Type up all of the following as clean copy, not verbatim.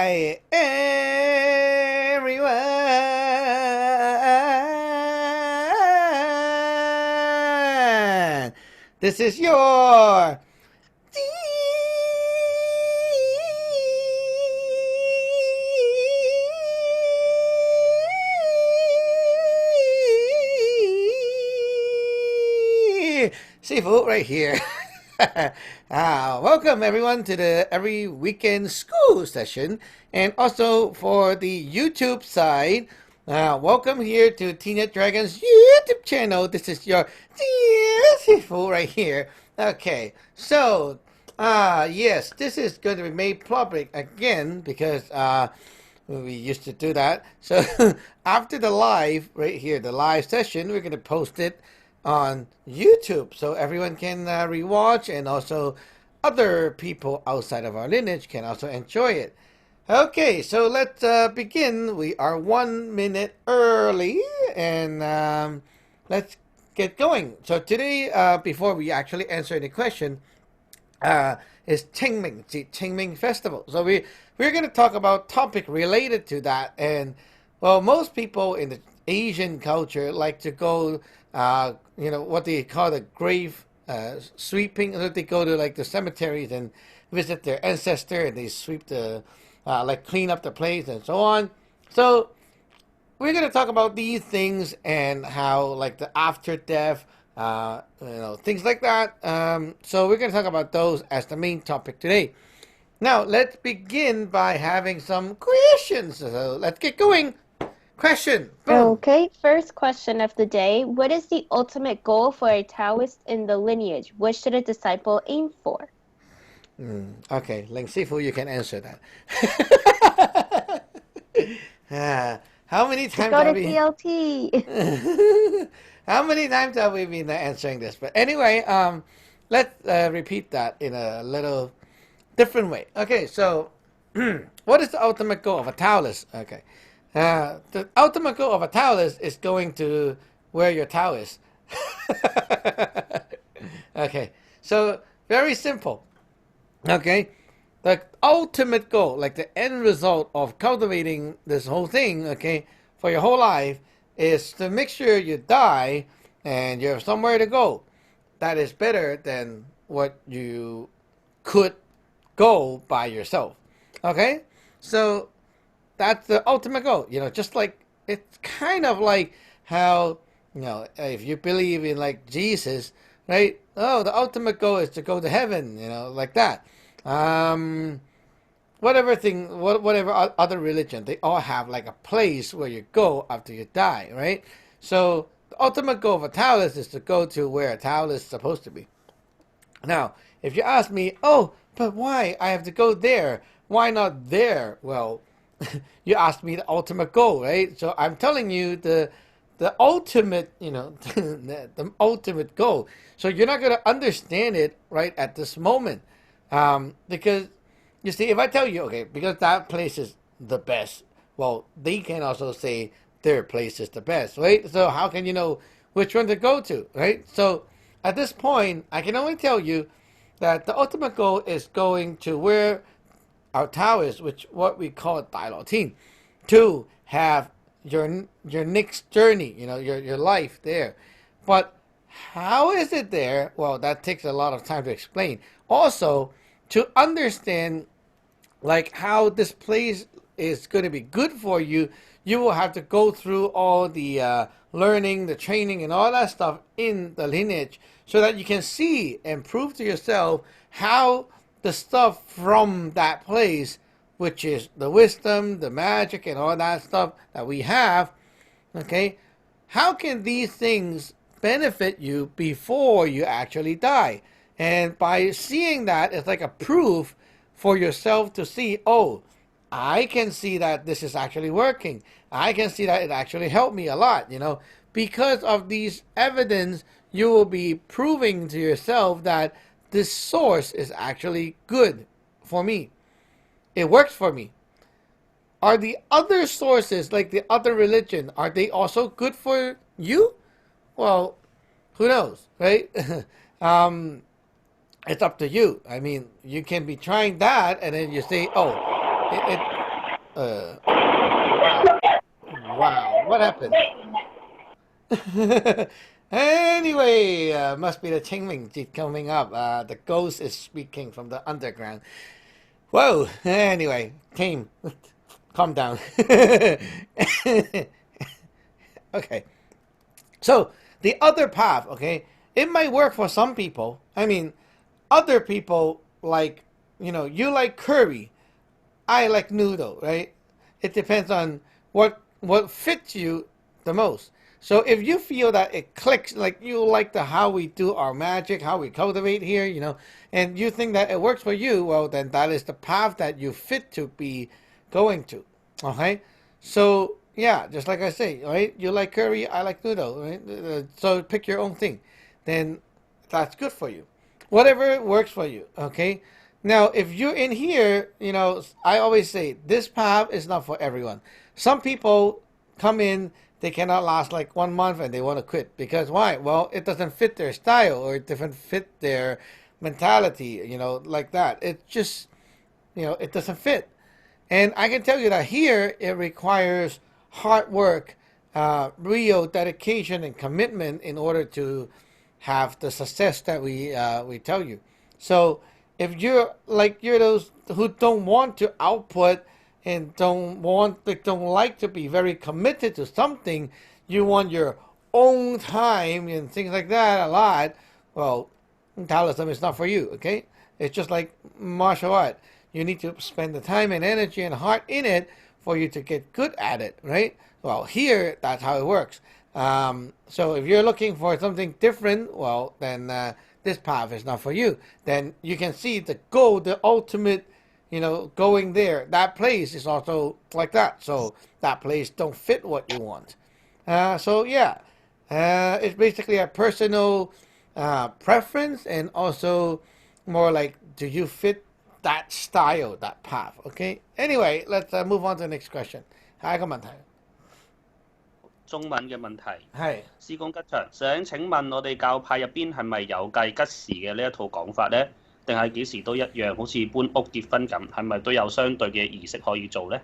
Hi, everyone. This is your Seafood right here. Welcome everyone to the every weekend school session, and also for the YouTube side. Welcome here to Teenage Dragon's YouTube channel. This is your Seafood right here. Okay, so yes, this is going to be made public again because we used to do that. So after the live right here, the live session, we're going to post it on YouTube so everyone can rewatch, and also other people outside of our lineage can also enjoy it. Okay, so let's begin. We are 1 minute early, and let's get going. So today, before we actually answer any question, is Ching Ming Festival. So we're going to talk about topic related to that, and well, most people in the Asian culture like to go, what they call the grave sweeping. So they go to like the cemeteries and visit their ancestor, and they sweep the, clean up the place and so on. So we're going to talk about these things and how like the after death, things like that. So we're going to talk about those as the main topic today. Now let's begin by having some questions. So let's get going. Question. Boom. Okay, first question of the day. What is the ultimate goal for a Taoist in the lineage? What should a disciple aim for? Okay, Ling Sifu, you can answer that. How many times Go to have we... TLT. How many times have we been answering this? But anyway, let's repeat that in a little different way. Okay, so what is the ultimate goal of a Taoist? Okay. The ultimate goal of a Taoist is going to where your Tao is. Okay, so very simple. Okay, the ultimate goal, like the end result of cultivating this whole thing, okay, for your whole life, is to make sure you die and you have somewhere to go. That is better than what you could go by yourself. Okay, so that's the ultimate goal. Just like it's kind of like how, if you believe in like Jesus, right? Oh, the ultimate goal is to go to heaven, like that. Whatever other religion, they all have like a place where you go after you die, right? So the ultimate goal of a Taoist is to go to where a Taoist is supposed to be. Now, if you ask me, oh, but why I have to go there? Why not there? Well, you asked me the ultimate goal, right? So I'm telling you the ultimate, the ultimate goal. So you're not going to understand it right at this moment, because you see, if I tell you, okay, because that place is the best, well, they can also say their place is the best, right? So how can you know which one to go to, right? So at this point, I can only tell you that the ultimate goal is going to where our Taoist, which what we call dialogue team, to have your next journey, your life there. But how is it there? Well, that takes a lot of time to explain. Also, to understand like how this place is going to be good for you, you will have to go through all the learning, the training, and all that stuff in the lineage, so that you can see and prove to yourself how the stuff from that place, which is the wisdom, the magic, and all that stuff that we have, okay, how can these things benefit you before you actually die? And by seeing that, it's like a proof for yourself to see, oh, I can see that this is actually working. I can see that it actually helped me a lot, Because of these evidence, you will be proving to yourself that this source is actually good for me. It works for me. Are the other sources, like the other religion, are they also good for you? Well, who knows, right? It's up to you. I mean, you can be trying that, and then you say, oh, Wow. Wow. What happened? Anyway, must be the Ching Ming Jin coming up. The ghost is speaking from the underground. Whoa. Anyway, team, calm down. Okay. So the other path, okay, it might work for some people. I mean, other people like, you like curry, I like noodle, right? It depends on what fits you the most. So if you feel that it clicks, like you like the how we do our magic, how we cultivate here, and you think that it works for you, well, then that is the path that you fit to be going to. Okay, so yeah, just like I say, right? You like curry, I like noodle, right? So pick your own thing, then that's good for you. Whatever works for you. Okay. Now, if you're in here, I always say this path is not for everyone. Some people come in, they cannot last like 1 month and they want to quit because why? Well, it doesn't fit their style or it doesn't fit their mentality, like that. It just, it doesn't fit. And I can tell you that here it requires hard work, real dedication and commitment in order to have the success that we tell you. So if you're those who don't want to output and don't like to be very committed to something, you want your own time and things like that a lot. Well, Taoism is not for you. Okay, it's just like martial art. You need to spend the time and energy and heart in it for you to get good at it, right? Well, here that's how it works. So if you're looking for something different, well, then this path is not for you. Then you can see the goal, the ultimate, going there. That place is also like that. So that place don't fit what you want. So yeah, it's basically a personal preference and also more like, do you fit that style, that path? Okay. Anyway, let's move on to the next question. 下一個問題中文嘅問題，係師公吉祥，想請問我哋教派入邊係咪有計吉時嘅呢一套講法呢？定係幾時都一樣，好似搬屋結婚咁，係咪都有相對嘅儀式可以做呢？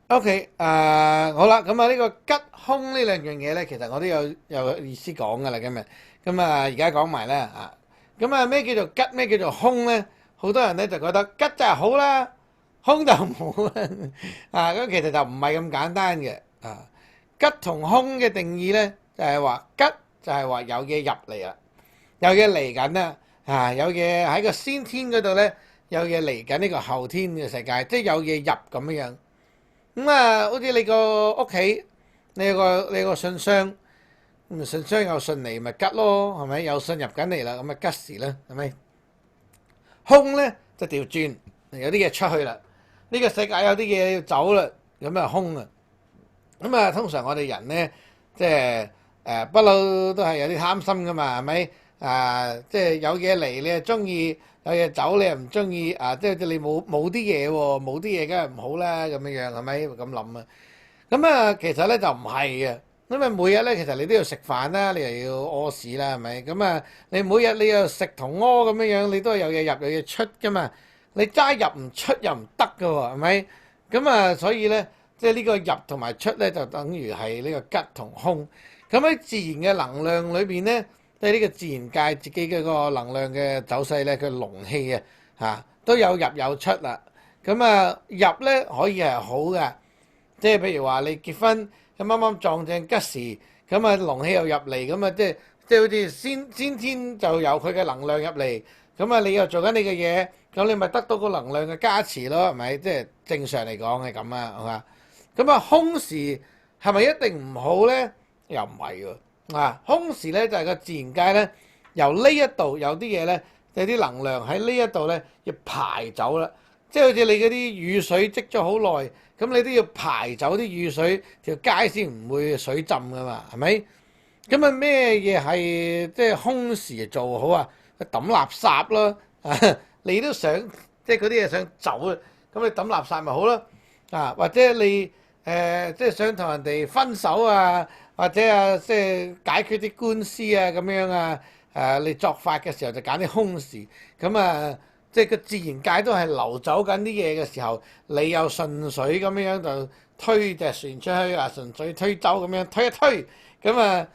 OK，好啦，咁呢個吉凶呢兩樣嘢咧，其實我都有意思講噶啦，今日咁而家講埋啦咁咩叫做吉，咩叫做凶咧？好多人咧就覺得吉就係好啦，凶就唔好啦咁其實就唔係咁簡單嘅吉同凶嘅定義咧，就係話吉就係話有嘢入嚟啦，有嘢嚟緊啦有嘢喺個先天嗰度咧，有嘢嚟緊呢個後天嘅世界，即係有嘢入咁樣。好似你個屋企，你個信箱，咁信箱有信嚟咪吉咯，係咪？有信入緊嚟啦，咁咪吉時啦，係咪？空咧就調轉，有啲嘢出去啦，呢個世界有啲嘢要走啦，咁啊空啊。通常我哋人咧，即係不嬲都係有啲貪心噶嘛，係咪？即係有嘢嚟你又中意，有嘢走你又唔中意即係你冇啲嘢喎，冇啲嘢梗係唔好啦，咁樣係咪咁諗啊？其實咧就唔係嘅，因為每日咧其實你都要食飯啦，你又要屙屎啦，係咪？你每日你又食同屙咁樣，你都係有嘢入有嘢出噶嘛，你齋入唔出又唔得噶喎，係咪？所以咧，即係呢個入同埋出咧，就等於係呢個吉同凶。咁喺自然嘅能量裏邊咧，即係呢個自然界自己嘅個能量嘅走勢咧，佢龍氣都有入有出啦。入咧可以係好嘅，即係譬如話你結婚咁啱啱撞正吉時，龍氣又入嚟，即係好似先天就有佢嘅能量入嚟，你又做緊你嘅嘢，咁你咪得到個能量嘅加持咯，係咪？即係正常嚟講係咁啊，係嘛？空時係咪一定唔好咧？又唔係喎。空時咧就係個自然界咧，由呢一度有啲嘢咧，有啲能量喺呢一度咧要排走啦。即係好似你嗰啲雨水積咗好耐，咁你都要排走啲雨水，條街先唔會水浸噶嘛，係咪？咩嘢係即係空時做好啊？抌垃圾咯，你都想即係嗰啲嘢想走啊，咁你抌垃圾咪好咯？或者你即係想同人哋分手啊，或者即係解決啲官司啊咁樣你作法嘅時候就揀啲空時，即係個自然界都係流走緊啲嘢嘅時候，你又順水咁樣就推隻船出去啊，順水推舟咁樣推一推，咁啊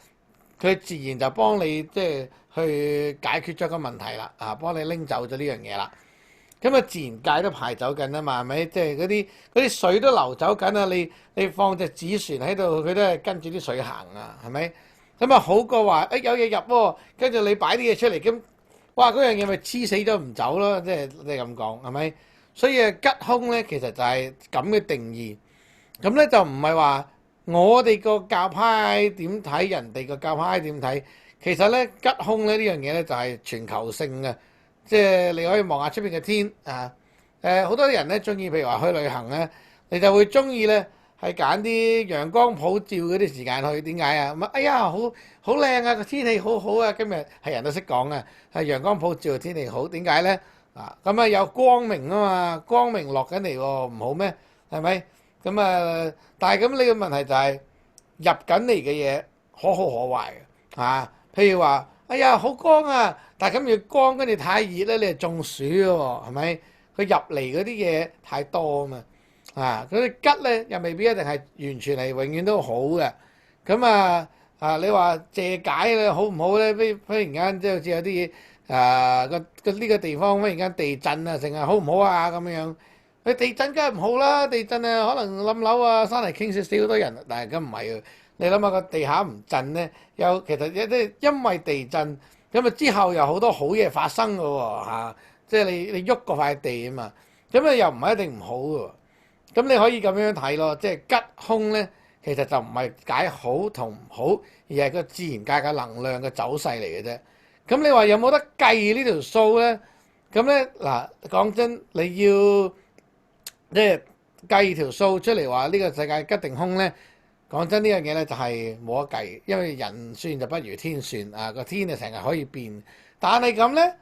佢自然就幫你即係去解決咗個問題啦，啊幫你拎走咗呢樣嘢啦。咁啊自然界都排走緊啊嘛，係咪？即係嗰啲水都流走緊啊！你放隻紙船喺度，佢都係跟住啲水行啊，係咪？咁啊好過話有嘢入喎，跟住你擺啲嘢出嚟，咁哇嗰樣嘢咪黐死咗唔走咯，即係你咁講係咪？所以吉凶咧其實就係咁嘅定義。咁咧就唔係話我哋個教派點睇，人哋個教派點睇。其實咧吉凶咧呢樣嘢咧就係全球性嘅。即係你可以望下出邊嘅天啊！好多人咧中意，譬如話去旅行咧，你就會中意咧係揀啲陽光普照嗰啲時間去。點解啊？咁哎呀，好靚啊！個天氣好好啊！今日係人都識講啊，係陽光普照，天氣好。點解咧？咁啊有光明啊嘛，光明落緊嚟喎，唔好咩？係咪？咁啊，但係咁呢個問題就係入緊嚟嘅嘢可好可壞嘅啊！譬如話，哎呀好光啊！但係咁要光跟住太熱咧，你係中暑嘅喎，係咪？佢入嚟嗰啲嘢太多啊嘛，嗰啲吉咧又未必一定係完全係永遠都好嘅。咁你話借解咧好唔好咧？忽然間即係好似有啲嘢呢個地方忽然間地震啊，成日好唔好啊咁樣？佢地震梗係唔好啦，地震啊可能冧樓啊，山泥傾瀉死好多人，但係咁唔係喎。你諗下個地下唔震咧，有其實因為地震。咁啊之後有好多好嘢發生嘅喎，即係你喐嗰塊地啊嘛，咁又唔係一定唔好嘅喎。咁你可以咁樣睇咯，即係吉凶咧，其實就唔係解好同唔好，而係個自然界嘅能量嘅走勢嚟嘅啫。咁你話有冇得計呢條數咧？咁咧嗱，講真，你要即係計條數出嚟話呢個世界吉定凶咧？講真呢樣嘢咧就係冇得計，因為人算就不如天算啊！個天就成日可以變，但係咁咧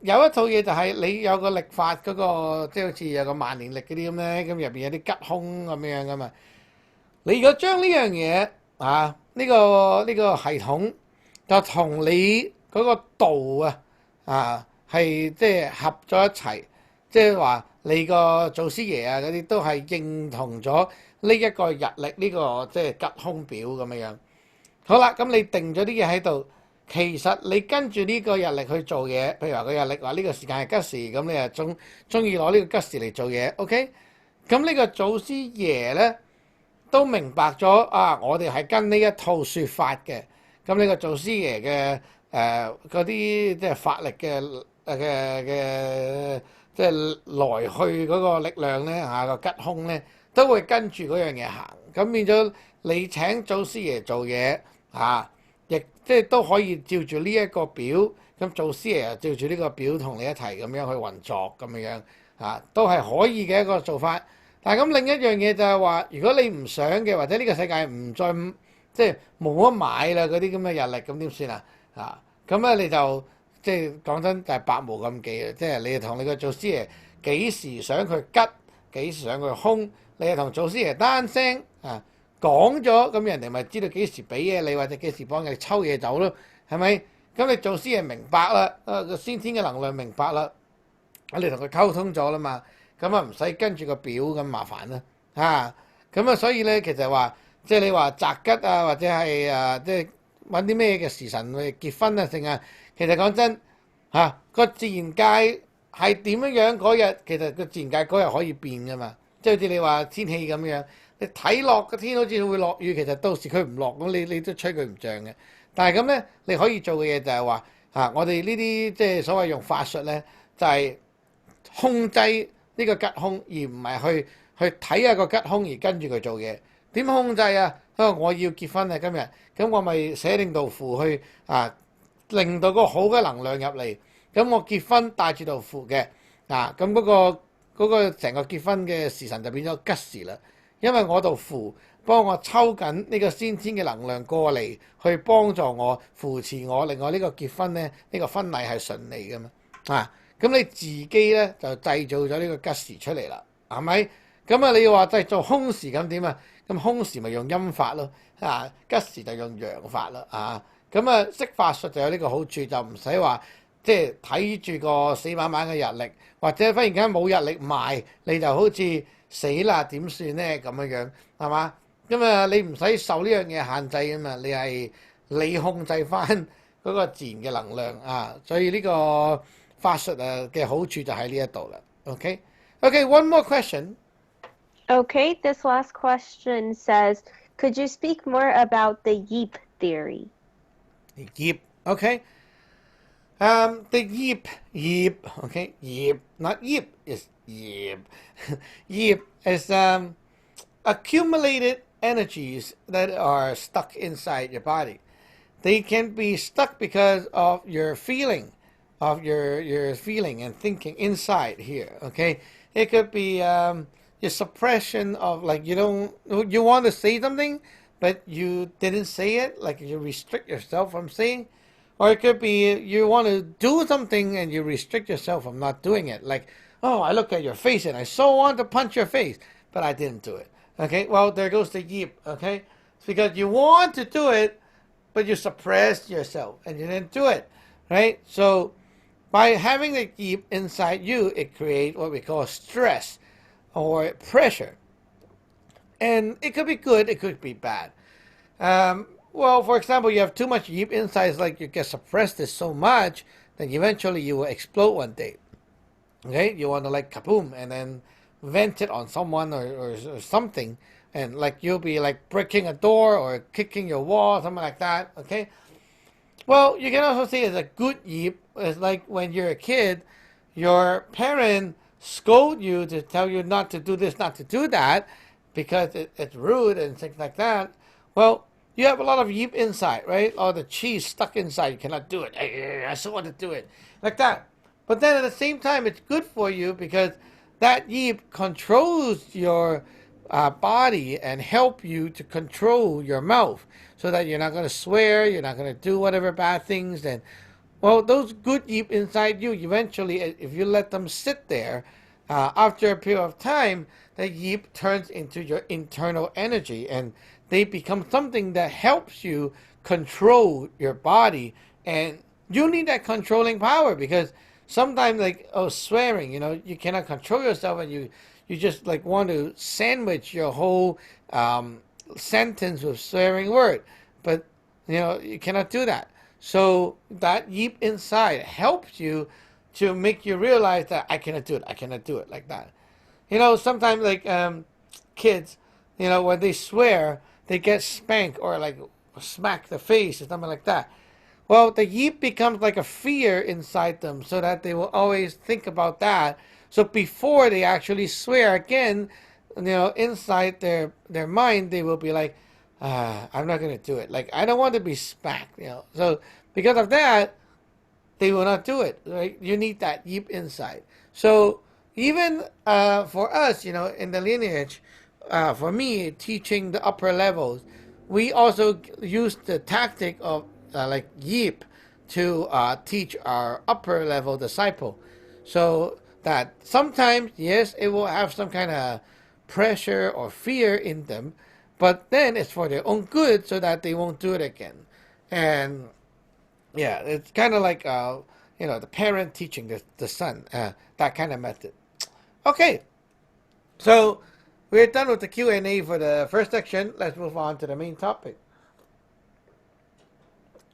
有一套嘢就係你有個曆法嗰個，即係好似有個萬年曆嗰啲咁咧，咁入邊有啲吉凶咁樣噶嘛。你如果將呢樣嘢呢個系統就同你嗰個道係即係合咗一齊，即係話你個祖師爺啊嗰啲都係認同咗。呢一個日曆呢個即係吉凶表咁樣，好啦，咁你定咗啲嘢喺度，其實你跟住呢個日曆去做嘢，譬如話個日曆話呢個時間係吉時，咁你又中意攞呢個吉時嚟做嘢，OK？咁呢個祖師爺咧都明白咗啊，我哋係跟呢一套説法嘅，咁呢個祖師爺嘅嗰啲即係法力嘅即係來去嗰個力量咧個吉凶咧。都會跟住嗰樣嘢行，咁變咗你請祖師爺做嘢亦即係都可以照住呢一個表，咁祖師爺照住呢個表同你一齊咁樣去運作咁樣都係可以嘅一個做法。但係咁另一樣嘢就係話，如果你唔想嘅，或者呢個世界唔再即係冇得買啦嗰啲咁嘅日曆，咁點算啊？咁咧你就即係講真就係百無禁忌嘅，即係你同你個祖師爺幾時想佢吉，幾時想佢凶。你係同祖師爺單聲講咗，咁人哋咪知道幾時俾嘢你，或者幾時幫你抽嘢走咯，係咪？咁你祖師爺明白啦，個先天嘅能量明白啦，你同佢溝通咗啦嘛，咁唔使跟住個表咁麻煩啦，咁所以咧其實話即係你話擇吉或者係即係揾啲咩嘅時辰去結婚剩其實講真個自然界係點樣嗰日，其實個自然界嗰日可以變噶嘛。即係好似你話天氣咁樣，你睇落個天好似會落雨，其實到時佢唔落咁，你都吹佢唔漲嘅。但係咁咧，你可以做嘅嘢就係話我哋呢啲即係所謂用法術咧，就係控制呢個吉凶，而唔係去睇下個吉凶而跟住佢做嘢。點控制啊？我要結婚啊今日，咁我咪寫定道符去令到個好嘅能量入嚟。咁我結婚帶住道符嘅咁嗰個成個結婚嘅時辰就變咗吉時啦，因為我道符幫我抽緊呢個先天嘅能量過嚟，去幫助我扶持我，另外呢個結婚咧，呢個婚禮係順利㗎嘛咁你自己咧就製造咗呢個吉時出嚟啦，係咪？咁你要話製造凶時咁點啊？咁凶時咪用陰法咯吉時就用陽法啦咁識法術就有呢個好處，就唔使話即係睇住個死板板嘅日曆，或者忽然間冇日曆賣，你就好似死啦點算咧咁樣係嘛？咁啊，你唔使受呢樣嘢限制啊嘛，你控制翻嗰個自然嘅能量啊，所以呢個法術嘅好處就喺呢一度啦。OK，one more question. Okay, this last question says, could you speak more about the Yeep theory? Yeep. Okay. The yeep. Okay, yeep, not yeep. It's yeep. Yeep is accumulated energies that are stuck inside your body. They can be stuck because of your feeling, of your feeling and thinking inside here. Okay, it could be your suppression of like you want to say something, but you didn't say it. Like you restrict yourself from saying. Or it could be you want to do something and you restrict yourself from not doing it. Like, oh, I look at your face and I so want to punch your face, but I didn't do it. Okay, well, there goes the yeep. Okay, it's because you want to do it, but you suppressed yourself and you didn't do it. Right? So, by having the yeep inside you, it creates what we call stress or pressure. And it could be good, it could be bad. Well, for example, you have too much yeep inside. It's like you get suppressed this so much that eventually you will explode one day. Okay, you want to like kaboom and then vent it on someone or something, and like you'll be like breaking a door or kicking your wall, something like that. Okay. Well, you can also see it's a good yeep. It's like when you're a kid, your parent scold you to tell you not to do this, not to do that, because it's rude and things like that. Well, you have a lot of yeep inside, right? All the cheese stuck inside. You cannot do it. I still want to do it. Like that. But then at the same time, it's good for you because that yeep controls your body and help you to control your mouth so that you're not going to swear, you're not going to do whatever bad things. And, well, those good yeep inside you, eventually, if you let them sit there, after a period of time, the yeep turns into your internal energy and they become something that helps you control your body. And you need that controlling power because sometimes like swearing, you cannot control yourself and you just like want to sandwich your whole sentence with swearing word, but you cannot do that. So that yeep inside helps you to make you realize that I cannot do it like that. Sometimes like kids, when they swear, they get spanked or like smack the face or something like that. Well, the yeep becomes like a fear inside them so that they will always think about that. So before they actually swear again, inside their mind, they will be like, I'm not going to do it. Like, I don't want to be smacked, So because of that, they will not do it, right? You need that yeep inside. So even for us, in the lineage, for me, teaching the upper levels, we also use the tactic of like yeep to teach our upper level disciple. So that sometimes, yes, it will have some kind of pressure or fear in them, but then it's for their own good so that they won't do it again. And yeah, it's kind of like, the parent teaching the son, that kind of method. Okay, so we're done with the Q&A for the first section. Let's move on to the main topic.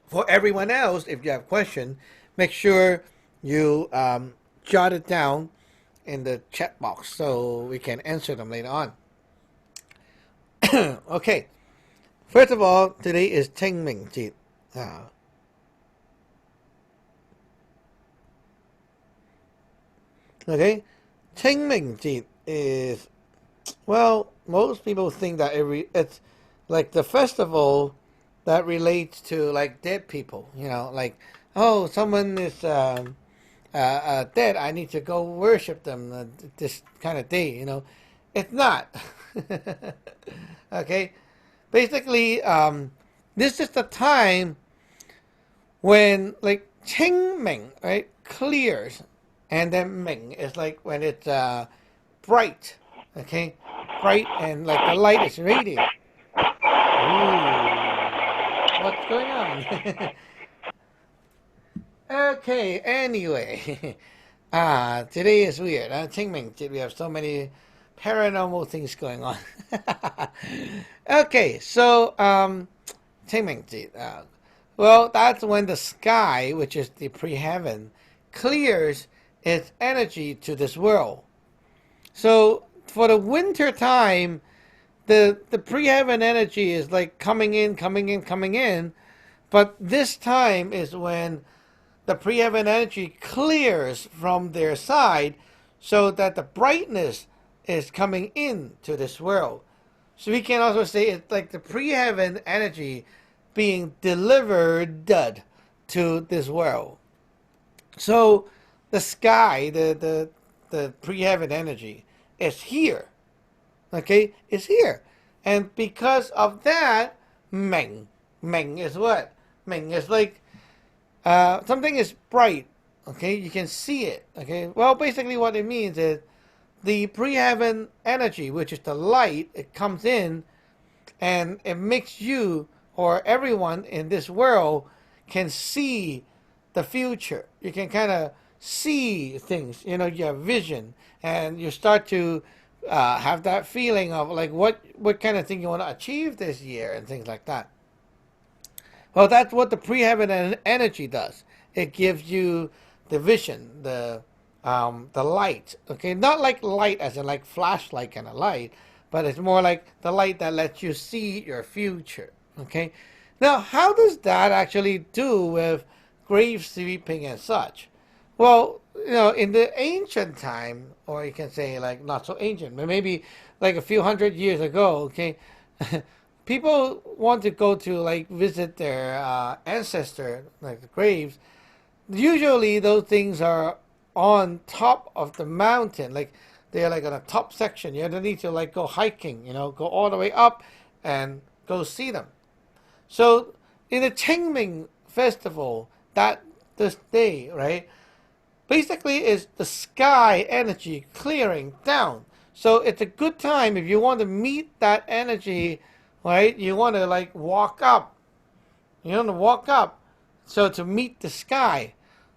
For everyone else, if you have questions, make sure you jot it down in the chat box so we can answer them later on. Okay, first of all, today is Ching Ming Jin. Okay, Ching Ming Jin is, well, most people think that it's like the festival that relates to like dead people, like, oh, someone is dead, I need to go worship them this kind of day, It's not. Okay, basically, this is the time when like Ching Ming, right, clears, and then Ming is like when it's bright, okay, bright and like the light is radiant. Ooh, what's going on? Okay, anyway. Today is weird. Ching Ming Jin, we have so many paranormal things going on. Okay, so, Ching Ming Jin. Well, that's when the sky, which is the pre-heaven, clears its energy to this world. So, for the winter time, the pre-heaven energy is like coming in, coming in, coming in. But this time is when the pre-heaven energy clears from their side so that the brightness is coming into this world. So we can also say it's like the pre-heaven energy being delivered to this world. So the sky, the pre-heaven energy is here. Okay, it's here. And because of that, Ming. Ming is what? Ming is like something is bright. Okay, you can see it. Okay, well, basically what it means is the pre-heaven energy, which is the light, it comes in and it makes you or everyone in this world can see the future. You can kind of see things. You have vision, and you start to have that feeling of like what kind of thing you want to achieve this year and things like that. Well, that's what the pre-heaven energy does. It gives you the vision, the light. Okay, not like light as in like flashlight kind of light, but it's more like the light that lets you see your future. Okay, now how does that actually do with grave sweeping and such? Well, in the ancient time, or you can say like not so ancient, but maybe like a few hundred years ago. Okay. People want to go to like visit their ancestor, like the graves. Usually, those things are on top of the mountain, like they're like on a top section. You don't need to like go hiking, go all the way up and go see them. So, in the Ching Ming festival, that this day, right, basically is the sky energy clearing down. So it's a good time if you want to meet that energy. Right? You want to like walk up. You want to walk up. So to meet the sky.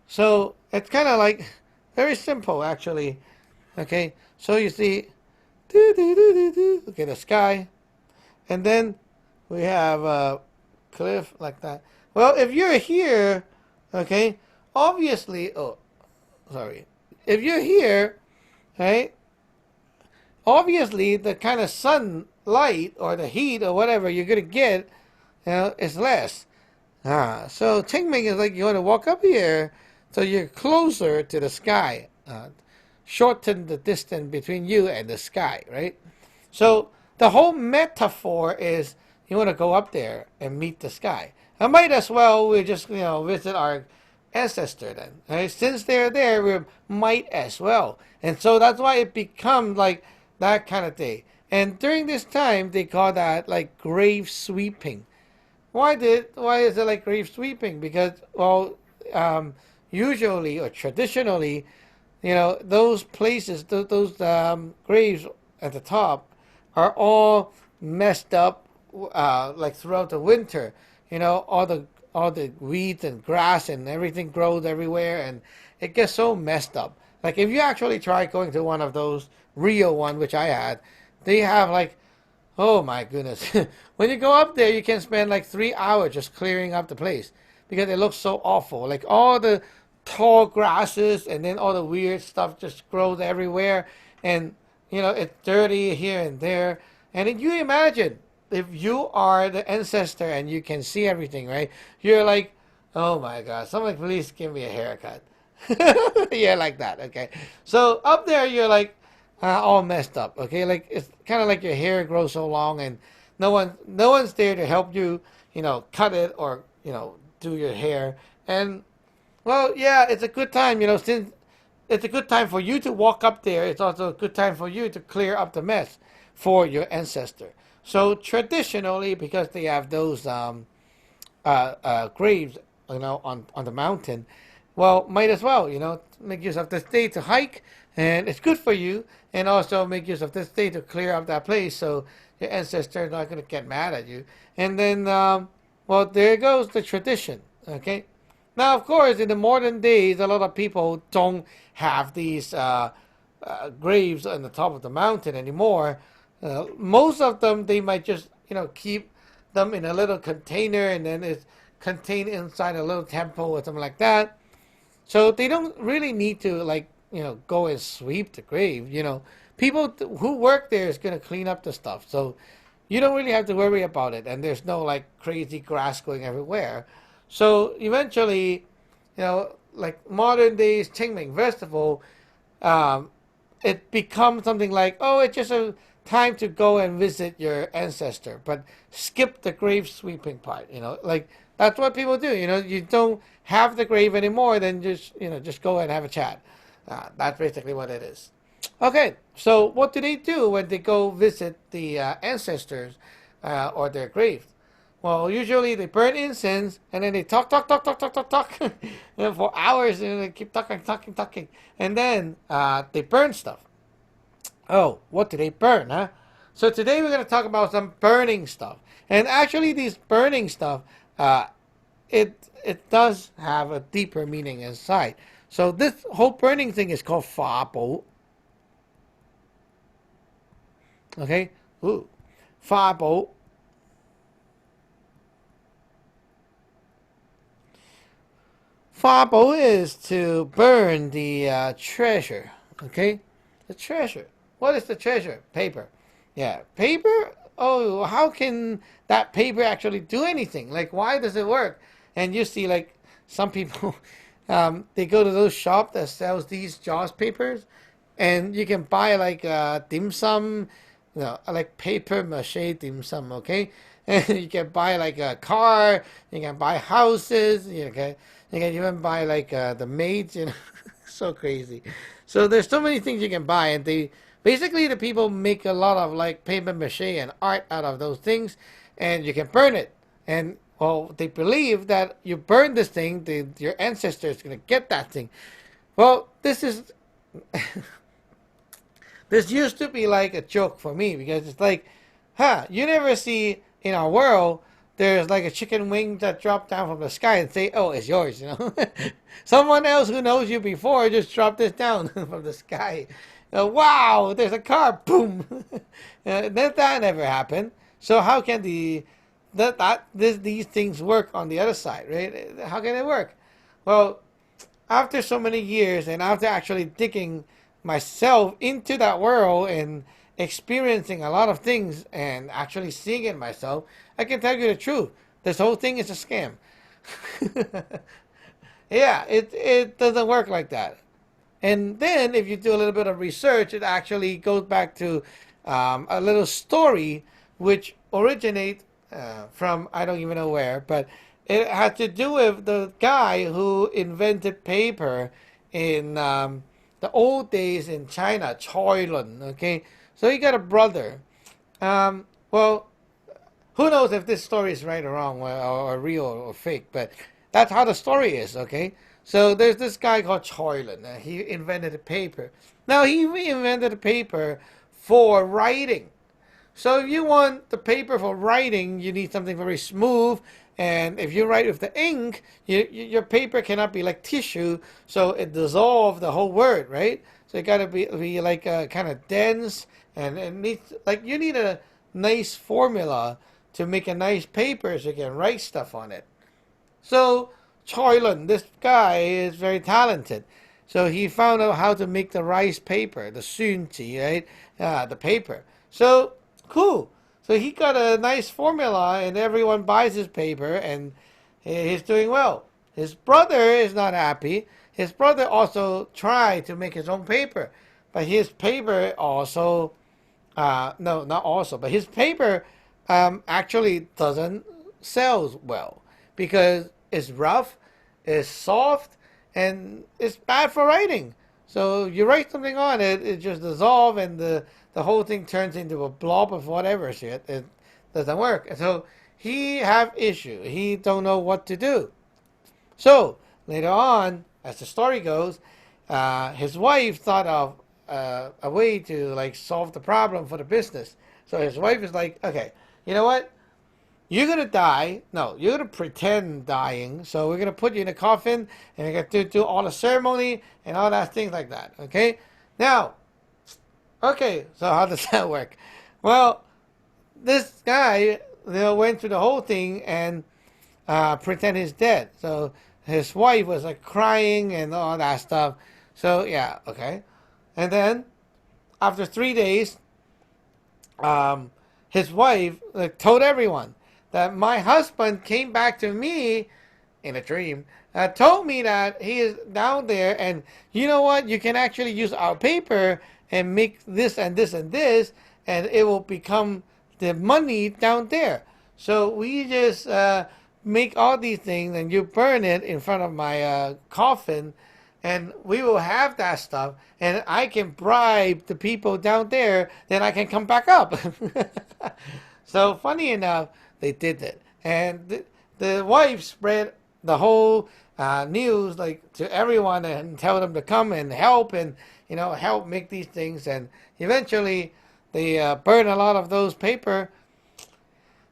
So it's kind of like very simple actually. Okay. So you see, okay, the sky, and then we have a cliff like that. Well, if you're here, okay, obviously. Oh, sorry. If you're here, right? Obviously, the kind of sunlight or the heat or whatever you're going to get, is less. So Ching Ming is like you want to walk up here so you're closer to the sky. Shorten the distance between you and the sky, right? So the whole metaphor is you want to go up there and meet the sky. I might as well we just visit our ancestor then. Right? Since they're there, we might as well. And so that's why it becomes like that kind of day. And during this time, they call that like grave sweeping. Why is it like grave sweeping? Because usually or traditionally, those places, those graves at the top, are all messed up, like throughout the winter. All the weeds and grass and everything grows everywhere, and it gets so messed up. Like if you actually try going to one of those real one, which I had, they have like, oh my goodness, when you go up there, you can spend like 3 hours just clearing up the place because it looks so awful. Like all the tall grasses and then all the weird stuff just grows everywhere, and it's dirty here and there. And then you imagine if you are the ancestor and you can see everything, right? You're like, oh my God, someone please give me a haircut. Yeah, like that. Okay, so up there you're like all messed up. Okay, like it's kind of like your hair grows so long and no one's there to help you, cut it or do your hair. And well, yeah, it's a good time, since it's a good time for you to walk up there. It's also a good time for you to clear up the mess for your ancestor. So traditionally, because they have those graves, on the mountain, well, might as well, make use of this day to hike, and it's good for you, and also make use of this day to clear up that place so your ancestors are not going to get mad at you. And then, well, there goes the tradition, okay? Now, of course, in the modern days, a lot of people don't have these graves on the top of the mountain anymore. Most of them, they might just, keep them in a little container, and then it's contained inside a little temple or something like that. So they don't really need to, go and sweep the grave. People who work there is going to clean up the stuff. So you don't really have to worry about it. And there's no crazy grass going everywhere. So eventually, like modern days Ching Ming Festival, it becomes something like, oh, it's just a time to go and visit your ancestor, but skip the grave sweeping part. That's what people do. You don't have the grave anymore, then just go and have a chat. That's basically what it is. Okay, so what do they do when they go visit the ancestors or their graves? Well, usually they burn incense and then they talk for hours, and they keep talking, and then they burn stuff. Oh, what do they burn, huh? So today we're going to talk about some burning stuff, and actually these burning stuff, it does have a deeper meaning inside. So this whole burning thing is called fa bo. Okay, fa bo. Fa bo is to burn the treasure. Okay, the treasure. What is the treasure? Paper. Yeah, paper. Oh, how can that paper actually do anything? Why does it work? And you see, some people, they go to those shops that sells these Jaws papers, and you can buy dim sum, like paper mache dim sum. Okay, and you can buy a car, you can buy houses, you can even buy the maids. So crazy. So there's so many things you can buy, and basically the people make a lot of paper mache and art out of those things, and you can burn it. And well, they believe that you burn this thing, your ancestor is going to get that thing. Well, this used to be a joke for me, because it's you never see in our world there's a chicken wing that dropped down from the sky and say, oh, it's yours. Someone else who knows you before just dropped this down from the sky. Wow, there's a car, boom. That never happened. So how can these things work on the other side, right? How can it work? Well, after so many years, and after actually digging myself into that world and experiencing a lot of things and actually seeing it myself, I can tell you the truth. This whole thing is a scam. Yeah, it doesn't work like that. And then if you do a little bit of research, it actually goes back to a little story which originates from I don't even know where, but it had to do with the guy who invented paper in the old days in China, Choi Lun. Okay, so he got a brother. Well, who knows if this story is right or wrong, or real or fake, but that's how the story is. Okay, so there's this guy called Choi Lun. He invented a paper. Now he invented a paper for writing. So if you want the paper for writing, you need something very smooth. And if you write with the ink, your paper cannot be like tissue, so it dissolves the whole word, right? So it got to be kind of dense, and it needs you need a nice formula to make a nice paper so you can write stuff on it. So Choi Lun, this guy is very talented. So he found out how to make the rice paper, the sunji, right? The paper. So cool. So he got a nice formula, and everyone buys his paper, and he's doing well. His brother is not happy. His brother also tried to make his own paper, but his paper also, no, not also, but his paper actually doesn't sell well because it's rough, it's soft, and it's bad for writing. So you write something on it, it just dissolves, and the whole thing turns into a blob of whatever shit. It doesn't work. So he have issue. He don't know what to do. So later on, as the story goes, his wife thought of a way to solve the problem for the business. So his wife is like, okay, you know what? you're gonna die. No, you're gonna pretend dying. So we're gonna put you in a coffin, and we're gonna do all the ceremony and all that things like that. Okay. Now, okay. So how does that work? Well, this guy, went through the whole thing and pretend he's dead. So his wife was like crying and all that stuff. So yeah, okay. And then after 3 days, his wife told everyone that my husband came back to me in a dream, told me that he is down there, and you know what? You can actually use our paper and make this and this and this, and it will become the money down there. So we just make all these things, and you burn it in front of my coffin, and we will have that stuff, and I can bribe the people down there, then I can come back up. So funny enough, they did it, and the wife spread the whole news like to everyone and tell them to come and help, and help make these things, and eventually they burn a lot of those paper.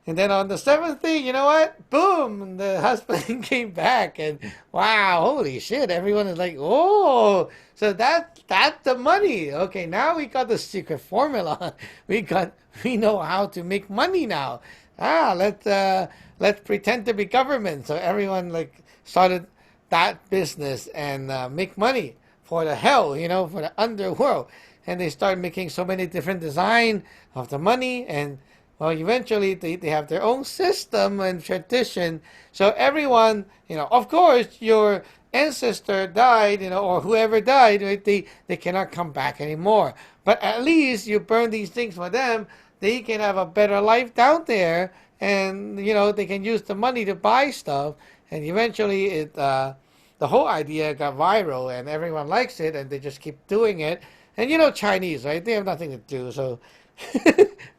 And then on the seventh day, you know what? Boom! The husband came back, and wow, holy shit! Everyone is like, "Oh, so that's the money." Okay, now we got the secret formula. We know how to make money now. Let's pretend to be government. So everyone like started that business and make money for the hell, for the underworld. And they started making so many different design of the money, and well, eventually they have their own system and tradition. So everyone, of course, your ancestor died, or whoever died, right, they cannot come back anymore. But at least you burn these things for them. They can have a better life down there, and they can use the money to buy stuff. And eventually, the whole idea got viral, and everyone likes it, and they just keep doing it. And Chinese, right? They have nothing to do, so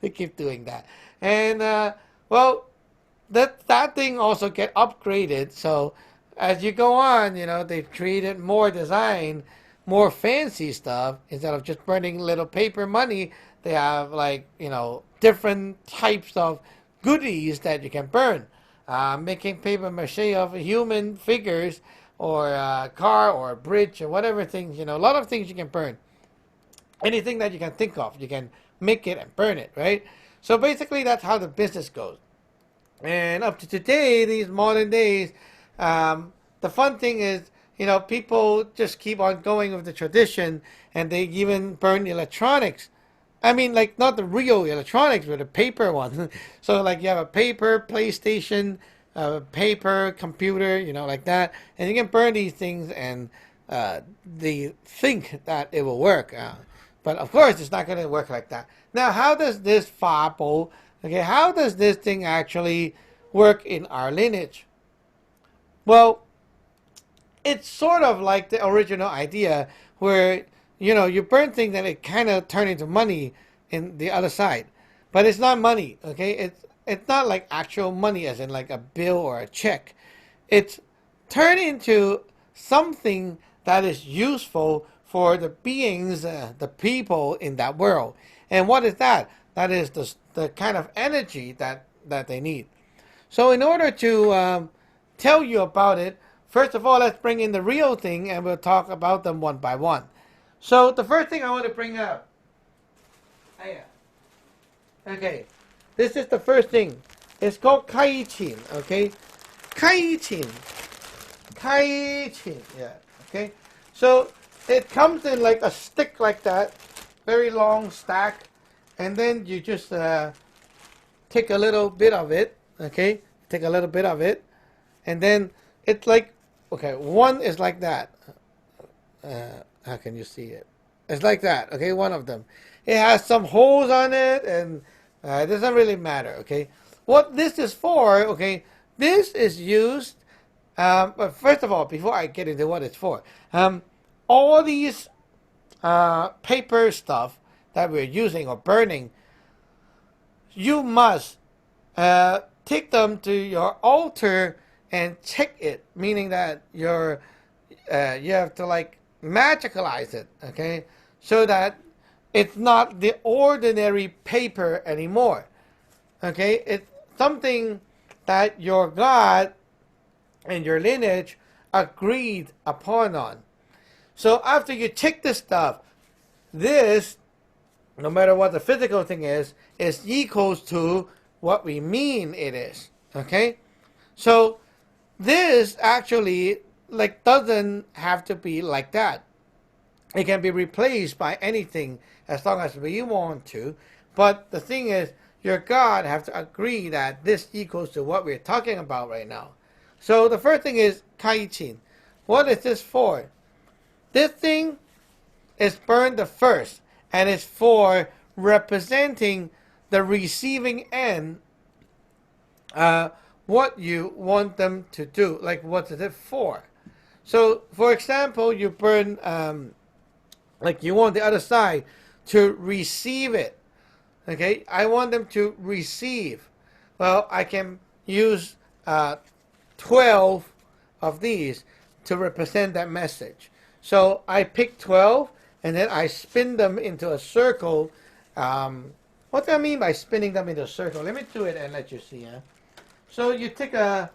they keep doing that. And well, that thing also get upgraded. So as you go on, they've created more design, more fancy stuff. Instead of just burning little paper money, they have like different types of goodies that you can burn. Making paper mache of human figures, or a car, or a bridge, or whatever things. A lot of things you can burn. Anything that you can think of, you can make it and burn it, right? So basically, that's how the business goes. And up to today, these modern days, the fun thing is, people just keep on going with the tradition, and they even burn electronics. I mean, like, not the real electronics, but the paper one. So, like, you have a paper PlayStation, a paper computer, like that, and you can burn these things, and they think that it will work. But of course, it's not going to work like that. Now, how does this fable, how does this thing actually work in our lineage? Well, it's sort of like the original idea where, you burn things and it kind of turn into money in the other side. But it's not money, okay? It's not like actual money as in like a bill or a check. It's turned into something that is useful for the beings, the people in that world. And what is that? That is the kind of energy that they need. So in order to tell you about it, first of all, let's bring in the real thing, and we'll talk about them one by one. So the first thing I want to bring up. Okay, this is the first thing. It's called Kaichin, okay? Kaichin. Kaichin, yeah, okay? So it comes in like a stick like that, very long stack, and then you just take a little bit of it, okay? Take a little bit of it, and then it's like, okay, one is like that. How can you see it? It's like that, okay, one of them. It has some holes on it, and it doesn't really matter, okay? What this is for, okay, this is used, but first of all, before I get into what it's for, all these paper stuff that we're using or burning, you must take them to your altar and check it, meaning that you have to like magicalize it, okay, so that it's not the ordinary paper anymore, okay? It's something that your God and your lineage agreed upon on. So after you check this stuff, this, no matter what the physical thing is equals to what we mean it is. Okay? So this actually like doesn't have to be like that. It can be replaced by anything as long as we want to. But the thing is, your God have to agree that this equals to what we're talking about right now. So the first thing is Kaichin. What is this for? This thing is burned the first, and it's for representing the receiving end, what you want them to do. Like, what is it for? So, for example, you burn, like you want the other side to receive it. Okay, I want them to receive. Well, I can use 12 of these to represent that message. So I pick 12 and then I spin them into a circle. What do I mean by spinning them into a circle? Let me do it and let you see. So you take a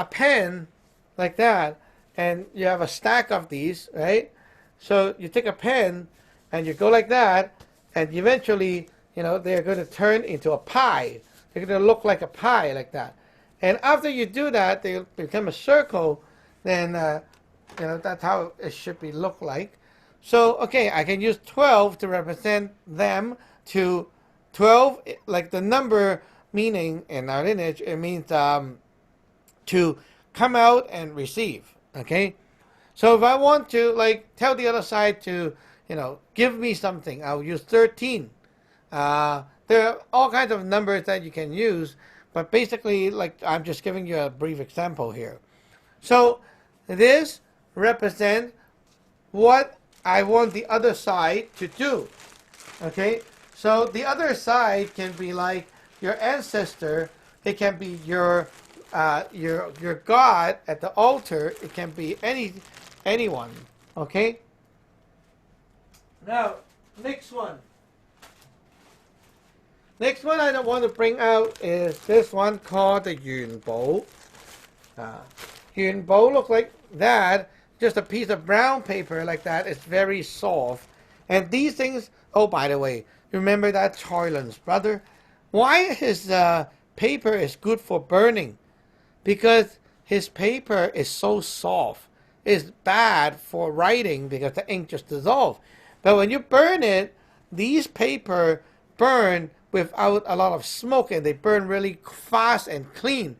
pen like that, and you have a stack of these, right? So you take a pen and you go like that, and eventually, they're going to turn into a pie. They're going to look like a pie like that. And after you do that, they become a circle. Then, that's how it should be look like. So, okay, I can use 12 to represent them. To 12, like the number meaning in our lineage, it means to come out and receive. Okay? So if I want to, like, tell the other side to, give me something, I'll use 13. There are all kinds of numbers that you can use, but basically, like, I'm just giving you a brief example here. So this represents what I want the other side to do. Okay? So the other side can be like your ancestor. It can be your God at the altar. It can be anyone. Okay? Now, next one. Next one I want to bring out is this one called the Yun Bo. Yun Bo looks like that. Just a piece of brown paper like that. It's very soft. And these things, oh, by the way, remember that Charlin's brother? Why his paper is good for burning? Because his paper is so soft. It's bad for writing because the ink just dissolves. But when you burn it, these paper burn without a lot of smoke, and they burn really fast and clean.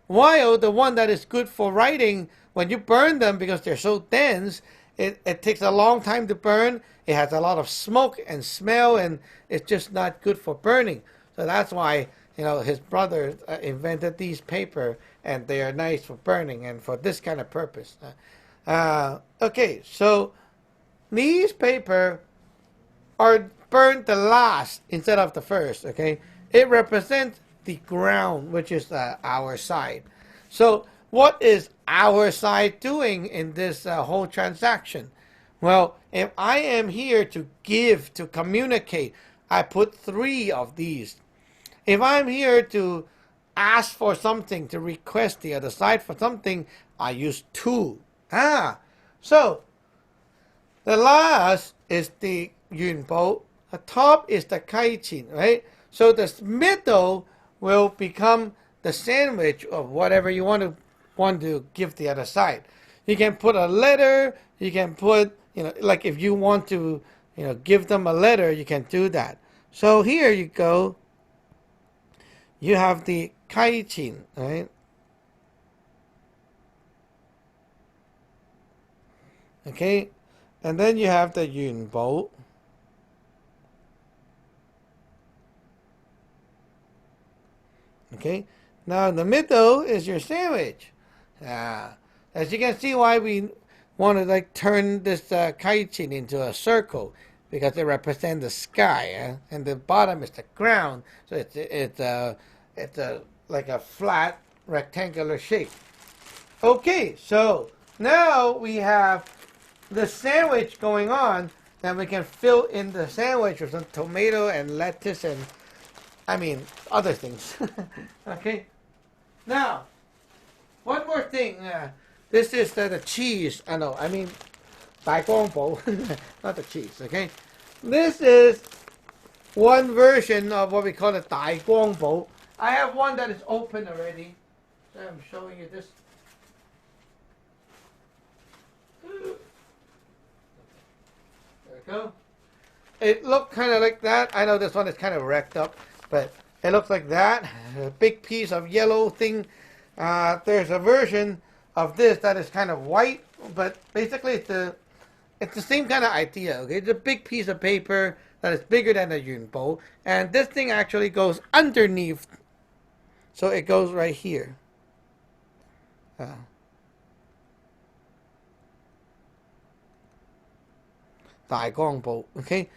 While the one that is good for writing, when you burn them because they're so dense, it takes a long time to burn. It has a lot of smoke and smell, and it's just not good for burning. So that's why his brother invented these paper, and they are nice for burning and for this kind of purpose. Okay, so these paper are burned the last instead of the first. Okay, it represents the ground, which is our side. So what is our side doing in this whole transaction? Well, if I am here to give, to communicate, I put 3 of these. If I'm here to ask for something, to request the other side for something, I use 2. So the last is the Yun Bo. The top is the Kaichin, right? So the middle will become the sandwich of whatever you want to give the other side. You can put a letter. You can put, like if you want to, give them a letter, you can do that. So here you go. You have the Kaichin, right? Okay, and then you have the Yun Bo. Okay, now in the middle is your sandwich. As you can see, why we want to turn this Kaichin into a circle, because it represents the sky, and the bottom is the ground. So it's like a flat rectangular shape. Okay, so now we have the sandwich going on. Then we can fill in the sandwich with some tomato and lettuce and other things. Okay. Now, one more thing. This is the cheese. I mean, 大光寶, not the cheese, okay? This is one version of what we call the 大光寶. I have one that is open already. So I'm showing you this. There we go. It looked kind of like that. I know this one is kind of wrecked up, but it looks like that. A big piece of yellow thing. There's a version of this that is kind of white, but basically it's the same kind of idea. Okay, it's a big piece of paper that is bigger than a yunbo, and this thing actually goes underneath. So it goes right here. 大光寶, okay?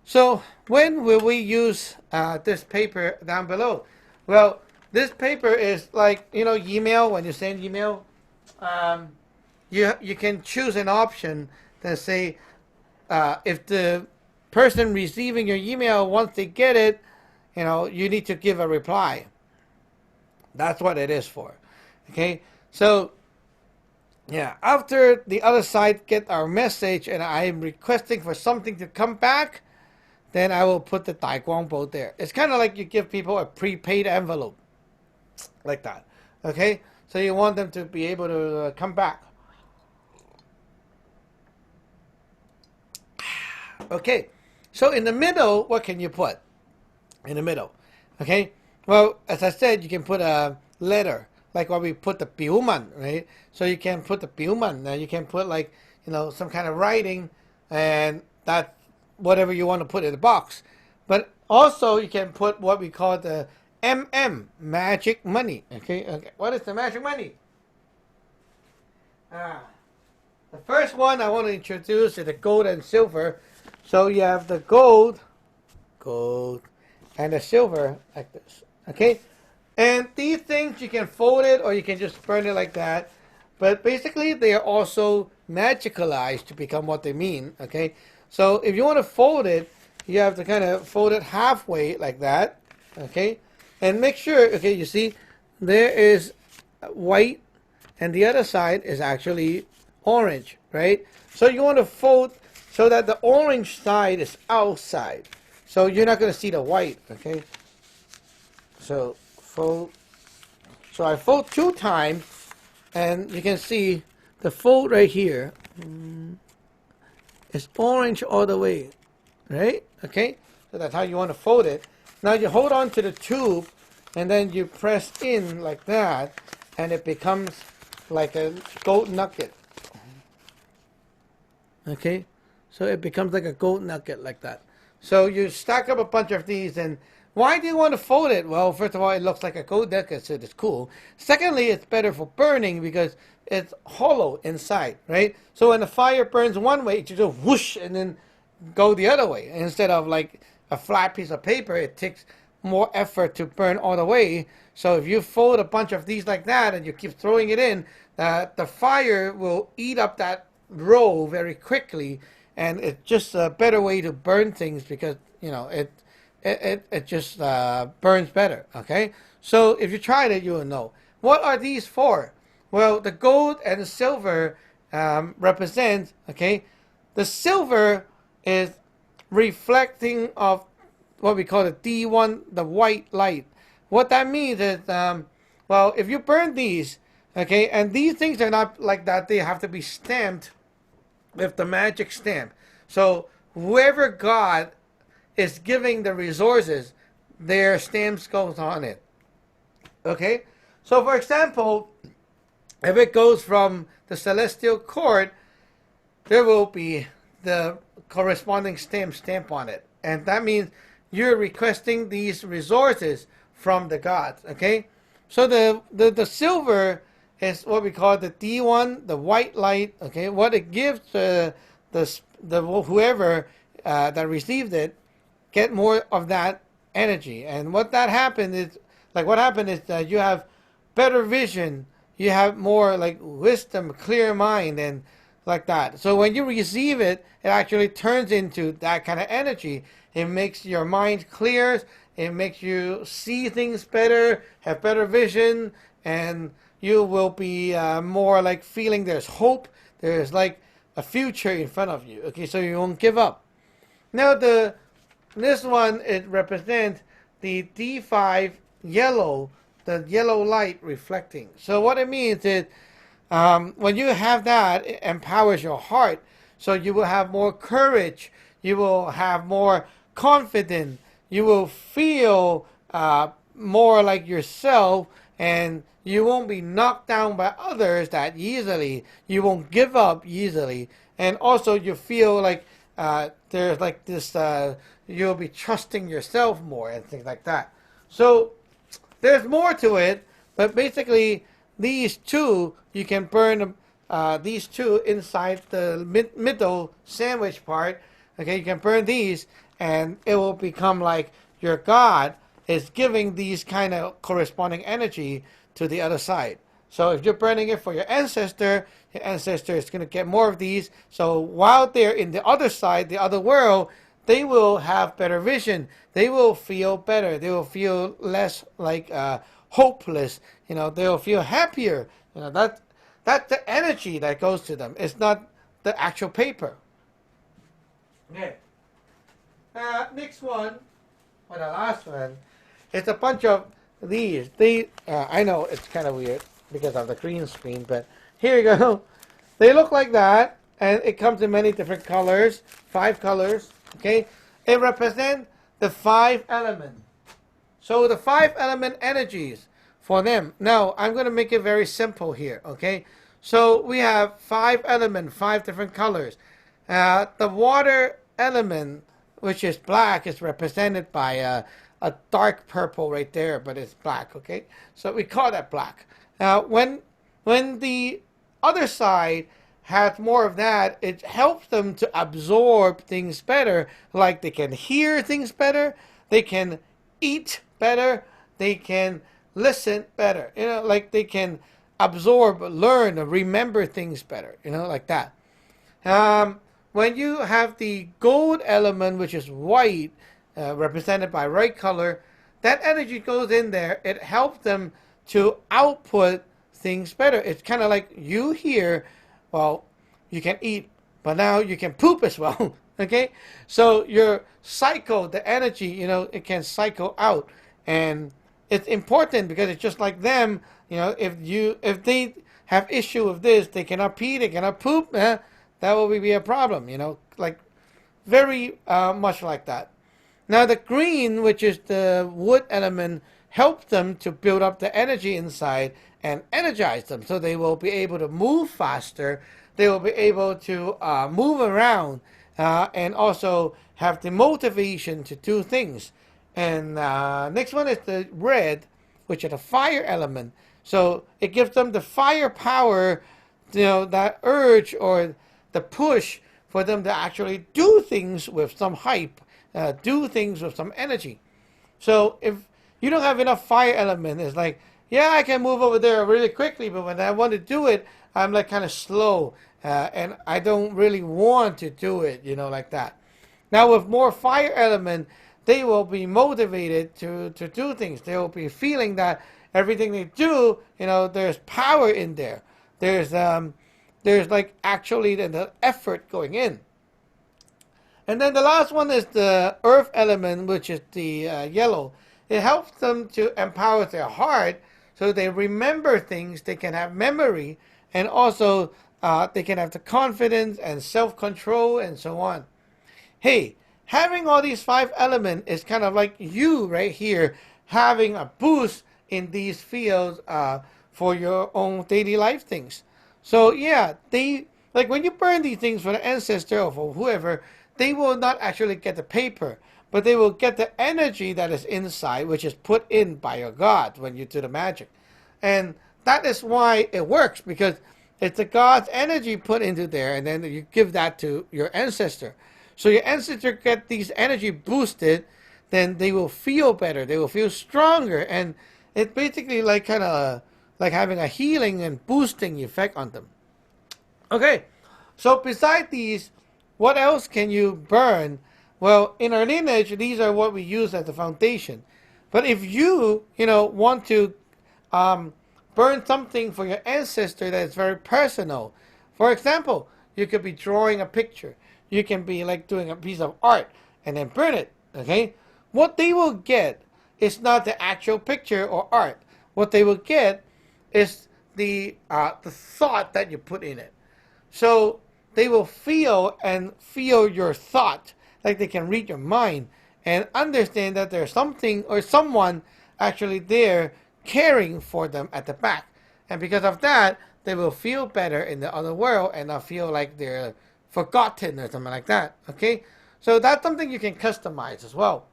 So when will we use this paper down below? Well, this paper is like, email. When you send email, you can choose an option that say if the person receiving your email, once they get it, you need to give a reply. That's what it is for. Okay, so yeah, after the other side get our message and I am requesting for something to come back, then I will put the 大光寶 there. It's kind of like you give people a prepaid envelope, like that. Okay, so you want them to be able to come back. Okay, so in the middle, what can you put? In the middle, okay? Well, as I said, you can put a letter, like what we put the 表文, right? So you can put the 表文, you can put like, some kind of writing, and that whatever you want to put in the box. But also you can put what we call the magic money. Okay. What is the magic money? The first one I want to introduce is the gold and silver. So you have the gold, and the silver like this. Okay. And these things you can fold it or you can just burn it like that. But basically they are also magicalized to become what they mean. Okay. So if you want to fold it, you have to kind of fold it halfway like that, okay? And make sure, okay, you see, there is white and the other side is actually orange, right? So you want to fold so that the orange side is outside. So you're not going to see the white, okay? So fold. So I fold 2 times and you can see the fold right here. It's orange all the way, right? Okay, so that's how you want to fold it. Now you hold on to the tube and then you press in like that and it becomes like a gold nugget. Okay, so it becomes like a gold nugget like that. So you stack up a bunch of these, and why do you want to fold it? Well, first of all, it looks like a gold nugget, so it's cool. Secondly, it's better for burning because it's hollow inside, right? So when the fire burns one way, it just goes whoosh and then go the other way. Instead of like a flat piece of paper, it takes more effort to burn all the way. So if you fold a bunch of these like that and you keep throwing it in, the fire will eat up that roll very quickly, and it's just a better way to burn things because it just burns better. Okay, so if you tried it, you will know. What are these for? Well, the gold and the silver represent, okay, the silver is reflecting of what we call the D1, the white light. What that means is, well, if you burn these, okay, and these things are not like that, they have to be stamped with the magic stamp. So whoever God is giving the resources, their stamps goes on it. Okay, so for example, if it goes from the celestial court, there will be the corresponding stamp on it. And that means you're requesting these resources from the gods, okay? So the silver is what we call the D1, the white light, okay? What it gives the whoever that received it, get more of that energy. And what happened is that you have better vision, you have more like wisdom, clear mind, and like that. So when you receive it, it actually turns into that kind of energy. It makes your mind clear, It makes you see things better, have better vision, and you will be more like feeling there's hope. There's like a future in front of you. Okay, so you won't give up. Now this one, it represents the D5 yellow, the yellow light reflecting. So what it means is when you have that, it empowers your heart. So you will have more courage. You will have more confidence. You will feel more like yourself, and you won't be knocked down by others that easily. You won't give up easily. And also you feel like there's like this, you'll be trusting yourself more and things like that. So there's more to it, but basically these two, you can burn these two inside the middle sandwich part. Okay, you can burn these, and it will become like your God is giving these kind of corresponding energy to the other side. So if you're burning it for your ancestor is going to get more of these. So while they're in the other side, the other world, they will have better vision. They will feel better. They will feel less like hopeless. You know, they will feel happier. You know, that's the energy that goes to them. It's not the actual paper. Okay. Next one, or the last one, it's a bunch of these. I know it's kind of weird because of the green screen, but here you go. They look like that, and it comes in many different colors, 5 colors. Okay, it represents the 5 elements. So the 5 element energies for them. Now I'm going to make it very simple here. Okay, so we have 5 elements, 5 different colors. The water element, which is black, is represented by a dark purple right there, but it's black. Okay, so we call that black. When the other side has more of that, it helps them to absorb things better. Like they can hear things better, they can eat better, they can listen better. You know, like they can absorb, learn, remember things better. You know, like that. When you have the gold element, which is white, represented by right color, that energy goes in there. It helps them to output things better. It's kind of like you here, well, you can eat, but now you can poop as well. Okay, so your cycle, the energy, you know, it can cycle out, and it's important because it's just like them. You know, if they have issue with this, they cannot pee, they cannot poop. That will be a problem. You know, like very much like that. Now the green, which is the wood element, helps them to build up the energy inside and energize them, so they will be able to move faster. They will be able to move around and also have the motivation to do things. And next one is the red, which is the fire element. So it gives them the firepower, you know, that urge or the push for them to actually do things with some hype, do things with some energy. So if you don't have enough fire element, it's like, yeah, I can move over there really quickly, but when I want to do it, I'm like kind of slow, and I don't really want to do it, you know, like that. Now with more fire element, they will be motivated to do things. They will be feeling that everything they do, you know, there's power in there. There's like actually the effort going in. And then the last one is the earth element, which is the yellow. It helps them to empower their heart so they remember things, they can have memory, and also they can have the confidence and self-control and so on. Hey, having all these 5 elements is kind of like you right here having a boost in these fields for your own daily life things. So yeah, they like when you burn these things for the ancestor or for whoever, they will not actually get the paper, but they will get the energy that is inside, which is put in by your God when you do the magic. And that is why it works, because it's the God's energy put into there, and then you give that to your ancestor. So your ancestor get these energy boosted, then they will feel better, they will feel stronger, and it's basically like kind of like having a healing and boosting effect on them. Okay, so beside these, what else can you burn Well, in our lineage, these are what we use as the foundation. But if you, want to burn something for your ancestor that is very personal, for example, you could be drawing a picture. You can be like doing a piece of art and then burn it. Okay, what they will get is not the actual picture or art. What they will get is the thought that you put in it. So they will feel your thought, like they can read your mind and understand that there's something or someone actually there caring for them at the back. And because of that, they will feel better in the other world and not feel like they're forgotten or something like that. Okay? So that's something you can customize as well.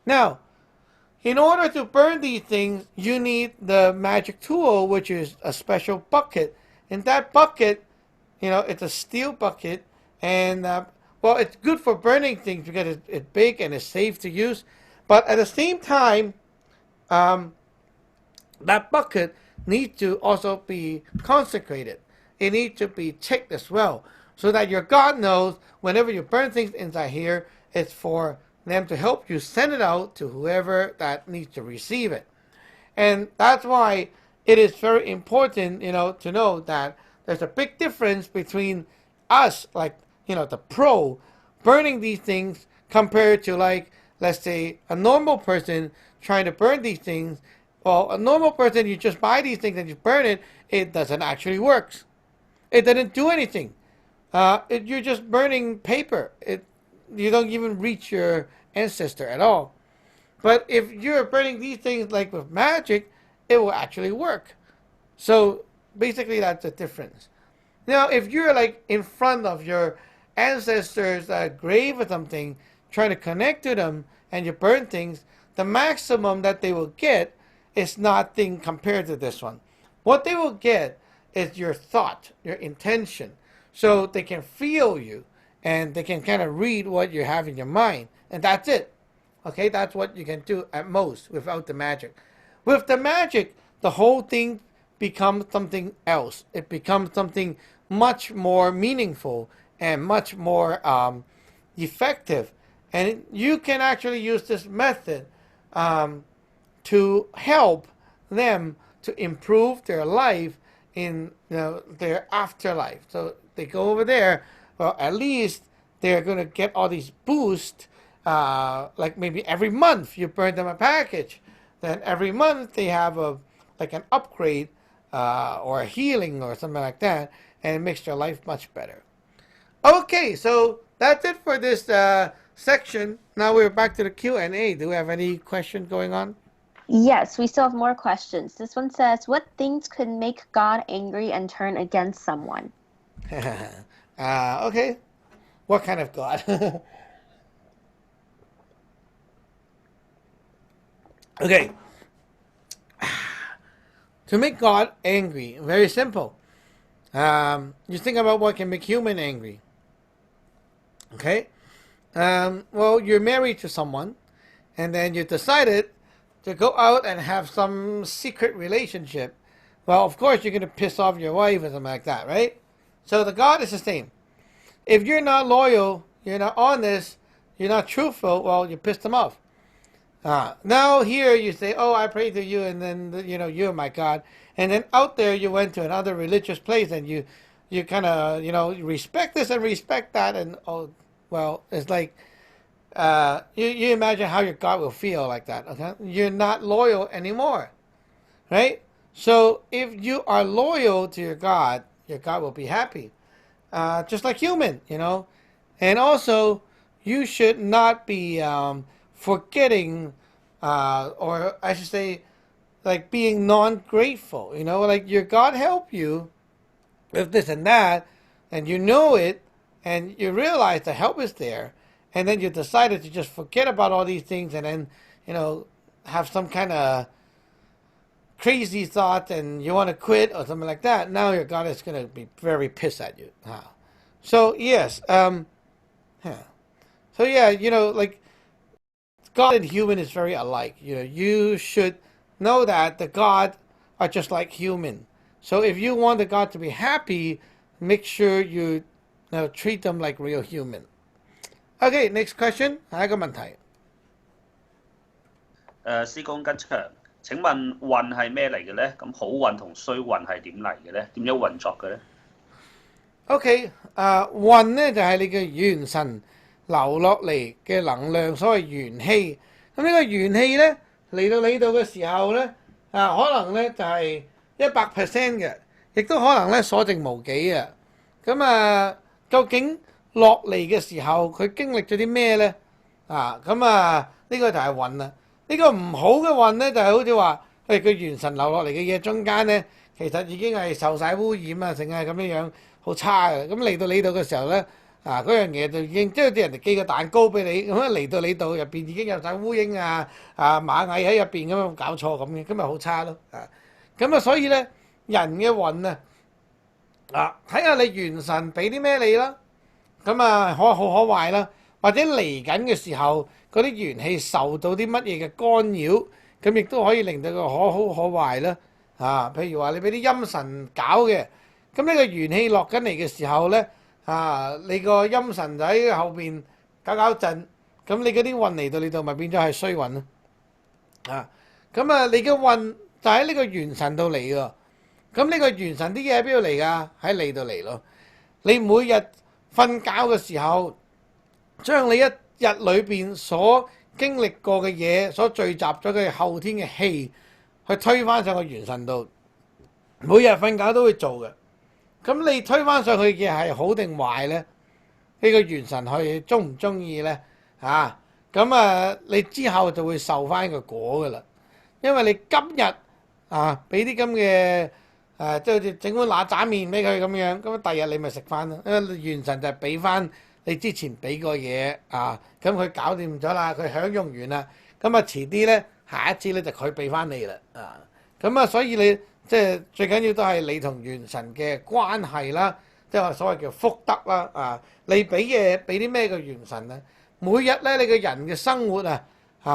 Now, in order to burn these things, you need the magic tool, which is a special bucket. And that bucket, it's a steel bucket. And, it's good for burning things because it's big and it's safe to use. But at the same time, that bucket needs to also be consecrated. It needs to be checked as well, so that your God knows whenever you burn things inside here, it's for them to help you send it out to whoever that needs to receive it. And that's why it is very important, to know that there's a big difference between us, like, the pro, burning these things compared to, like, let's say, a normal person trying to burn these things. Well, a normal person, you just buy these things and you burn it, it doesn't actually work. It doesn't do anything. You're just burning paper. You don't even reach your ancestor at all. But if you're burning these things like with magic, it will actually work. So basically that's the difference. Now, if you're like in front of your ancestors' grave or something, trying to connect to them, and you burn things, the maximum that they will get is nothing compared to this one. What they will get is your thought, your intention. So they can feel you and they can kind of read what you have in your mind. And that's it. Okay, that's what you can do at most without the magic. With the magic, the whole thing becomes something else. It becomes something much more meaningful and much more effective. And you can actually use this method to help them to improve their life in their afterlife. So they go over there, well, at least they're going to get all these boosts, like maybe every month you burn them a package. Then every month they have an upgrade or a healing or something like that, and it makes their life much better. Okay, so that's it for this section. Now we're back to the Q&A. Do we have any questions going on? Yes, we still have more questions. This one says, what things could make God angry and turn against someone? Okay. What kind of God? Okay. To make God angry, very simple. You think about what can make human angry. Okay? Well, you're married to someone, and then you decided to go out and have some secret relationship. Well, of course, you're going to piss off your wife or something like that, right? So the God is the same. If you're not loyal, you're not honest, you're not truthful, well, you pissed them off. Now here you say, oh, I pray to you, and then, you're my God. And then out there you went to another religious place, and you kind of, respect this and respect that, and, oh, well, it's like, you imagine how your God will feel like that, okay? You're not loyal anymore, right? So if you are loyal to your God will be happy. Just like human, And also, you should not be forgetting, or I should say, like being non-grateful, Like your God help you with this and that, and you know it, and you realize the help is there, and then you decided to just forget about all these things and then, have some kind of crazy thought and you want to quit or something like that. Now your God is going to be very pissed at you. So, yes. So, yeah, like God and human is very alike. You should know that the God are just like human. So if you want the God to be happy, make sure you treat them like real human. OK，next question，下一個問題。師公吉祥，請問運係咩嚟嘅咧？咁好運同衰運係點嚟嘅咧？點樣運作嘅咧？ OK，運咧就係你嘅元神流落嚟嘅能量，所謂元氣。咁呢個元氣咧嚟到你度嘅時候咧，可能咧就係100% 嘅，亦都可能咧所剩無幾嘅。咁究竟落嚟嘅時候佢經歷咗啲咩咧？呢個就係運啦。呢個唔好嘅運咧就係好似話，佢元神流落嚟嘅嘢中間咧，其實已經係受晒污染啊，成係咁樣樣。好差嘅，咁嚟到你度嘅時候咧，嗰樣嘢就已經即係啲人哋寄個蛋糕俾你，咁嚟到你度入邊已經有晒烏蠅螞蟻喺入邊咁樣搞錯咁嘅，咁咪好差咯。所以咧人嘅運睇下你元神俾啲咩你啦，可好可壞啦，或者嚟緊嘅時候嗰啲元氣受到啲乜嘢嘅干擾，咁亦都可以令到佢可好可壞啦。譬如話你俾啲陰神搞嘅。咁呢個元氣落緊嚟嘅時候咧，你個陰神就喺後邊搞震，咁你嗰啲運嚟到你度咪變咗係衰運咯。你嘅運就喺呢個元神度嚟㗎。咁呢個元神啲嘢喺邊度嚟㗎？喺你度嚟咯。你每日瞓覺嘅時候，將你一日裏邊所經歷過嘅嘢，所聚集咗嘅後天嘅氣，去推返上個元神度。每日瞓覺都會做嘅。咁你推返上去嘅係好定壞咧？呢個元神去中唔中意咧？你之後就會受翻個果噶啦。因為你今日俾啲咁嘅即係好似整碗乸渣麵俾佢咁樣，咁第日你咪食翻咯。因為元神就係俾翻你之前俾過嘢咁佢搞掂咗啦，佢享用完啦，遲啲咧下一次咧就佢俾翻你啦。所以你。即係最緊要都係你同元神嘅關係啦，即係話所謂叫福德啦。你俾嘢俾啲咩嘅元神咧？每日咧你個人嘅生活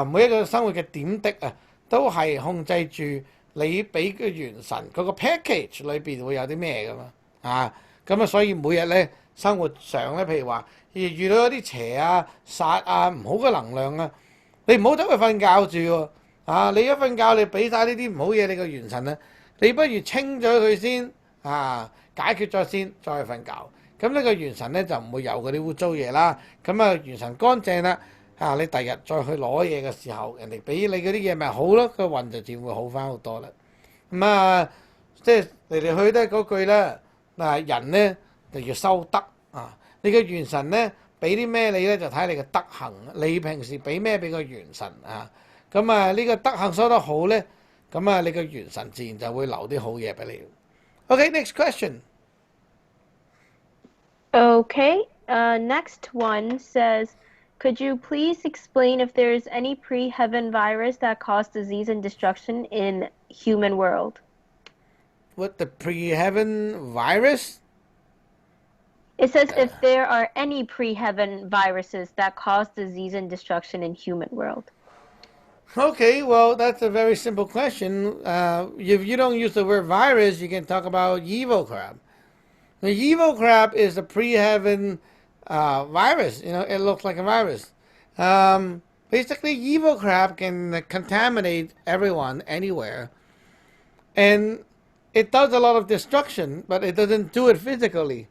每一個生活嘅點滴都係控制住你俾嘅元神嗰個 package 裏邊會有啲咩噶嘛。所以每日咧生活上咧，譬如話遇到一啲邪煞唔好嘅能量你唔好走去瞓覺住喎。你一瞓覺你俾晒呢啲唔好嘢你個元神咧。你不如清咗佢先，解決咗先，再去瞓覺。咁呢個元神咧就唔會有嗰啲污糟嘢啦。元神乾淨啦，你第日再去攞嘢嘅時候，人哋俾你嗰啲嘢咪好咯，個運就自然會好翻好多啦。即係嚟嚟去都係嗰句啦。人咧就要修德你嘅元神咧俾啲咩你咧就睇你嘅德行。你平時俾咩俾個元神呢個德行修得好咧。你個元神自然就會留啲好嘢俾你。Okay, next question. Okay, next one says, could you please explain if there is any pre-heaven virus that caused disease and destruction in human world? What, the pre-heaven virus? It says if there are any pre-heaven viruses that cause disease and destruction in human world. Okay, well, that's a very simple question. If you don't use the word virus, you can talk about evil crab. The evil crab is a pre-heaven virus. It looks like a virus. Basically, evil crab can contaminate everyone anywhere. And it does a lot of destruction, but it doesn't do it physically.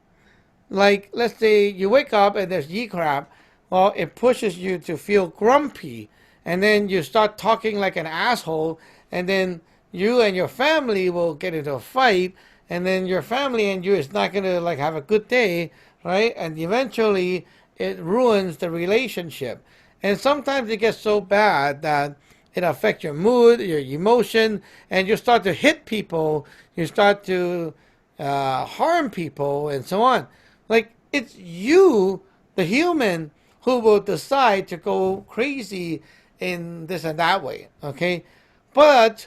Like, let's say you wake up and there's ye crab. Well, it pushes you to feel grumpy. And then you start talking like an asshole, and then you and your family will get into a fight, and then your family and you is not going to have a good day, right? And eventually it ruins the relationship. And sometimes it gets so bad that it affects your mood, your emotion, and you start to hit people, you start to harm people, and so on. Like, it's you, the human, who will decide to go crazy in this and that way, okay? But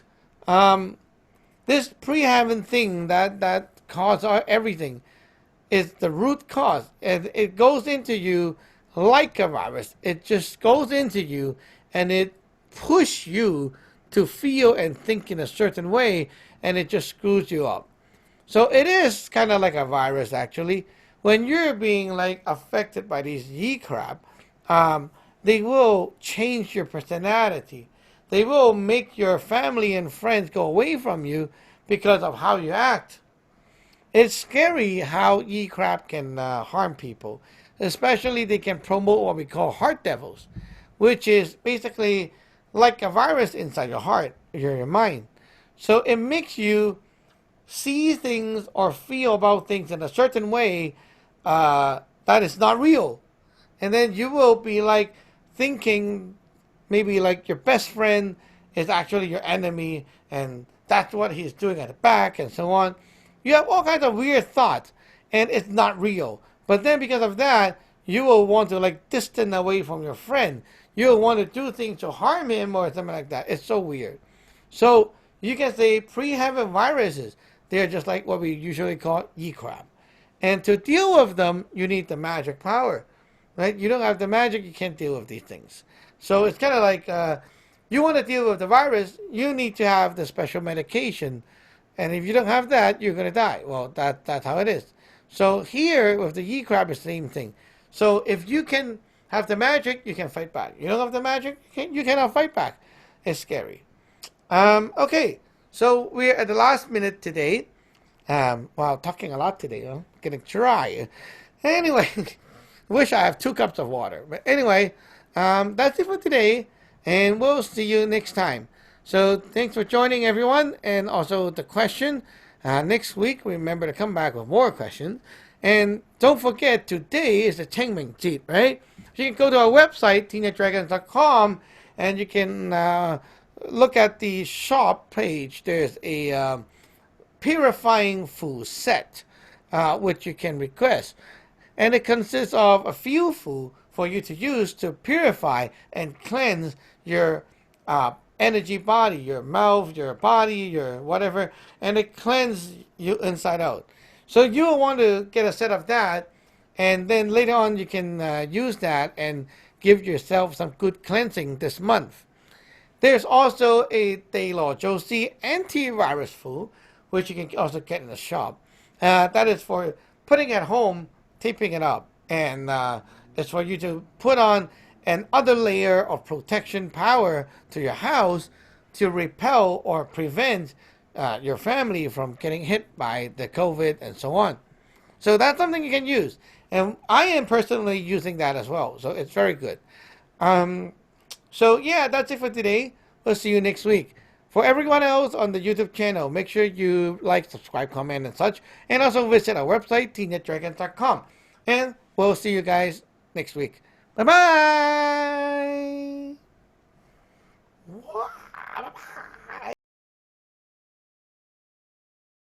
this pre-heaven thing that causes everything is the root cause. And it goes into you like a virus. It just goes into you and it pushes you to feel and think in a certain way, and it just screws you up. So it is kind of like a virus, actually. When you're being affected by these ye crab, They will change your personality. They will make your family and friends go away from you because of how you act. It's scary how E-crab can harm people. Especially they can promote what we call heart devils, which is basically like a virus inside your heart, your mind. So it makes you see things or feel about things in a certain way that is not real. And then you will be like thinking maybe like your best friend is actually your enemy and that's what he's doing at the back and so on. You have all kinds of weird thoughts and it's not real. But then because of that, you will want to like distance away from your friend. You will want to do things to harm him or something like that. It's so weird. So you can say pre-heaven viruses. They're just like what we usually call E-crab. And to deal with them, you need the magic power. Right? You don't have the magic, you can't deal with these things. So it's kind of like you want to deal with the virus, you need to have the special medication. And if you don't have that, you're going to die. Well, that's how it is. So here with the E-crab, it's the same thing. So if you can have the magic, you can fight back. You don't have the magic, you cannot fight back. It's scary. Okay, so we're at the last minute today. Wow, talking a lot today. Huh? Getting dry. Anyway, wish I have 2 cups of water. But anyway, that's it for today, and we'll see you next time. So thanks for joining, everyone, and also the question. Next week, remember to come back with more questions. And don't forget, today is the Ching Ming Jin, right? So you can go to our website, teenagedragons.com, and you can look at the shop page. There's a purifying food set, which you can request. And it consists of a few food for you to use to purify and cleanse your energy body, your mouth, your body, your whatever, and it cleanses you inside out. So you will want to get a set of that, and then later on you can use that and give yourself some good cleansing this month. There's also a Tailor Josie antivirus food, which you can also get in the shop. That is for putting at home, taping it up, and it's for you to put on another layer of protection power to your house to repel or prevent your family from getting hit by the COVID and so on. So that's something you can use. And I am personally using that as well. So it's very good. So yeah, that's it for today. We'll see you next week. For everyone else on the YouTube channel, make sure you like, subscribe, comment, and such. And also visit our website, teenagedragons.com. And we'll see you guys next week. Bye-bye!